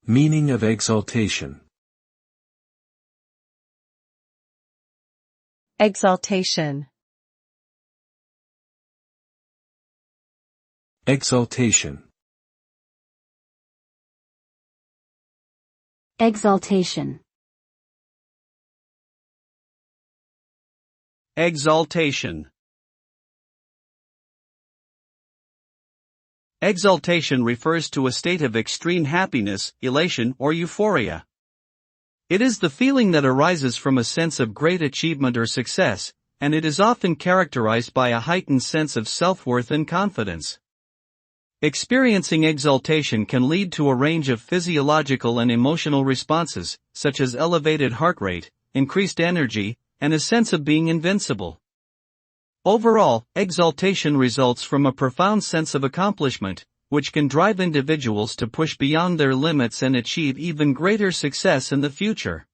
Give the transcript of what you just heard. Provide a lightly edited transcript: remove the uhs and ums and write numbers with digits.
Meaning of exaltation. Exaltation. Exaltation. Exaltation. Exaltation. Exaltation refers to a state of extreme happiness, elation, or euphoria. It is the feeling that arises from a sense of great achievement or success, and it is often characterized by a heightened sense of self-worth and confidence. Experiencing exaltation can lead to a range of physiological and emotional responses, such as elevated heart rate, increased energy, and a sense of being invincible. Overall, exaltation results from a profound sense of accomplishment, which can drive individuals to push beyond their limits and achieve even greater success in the future.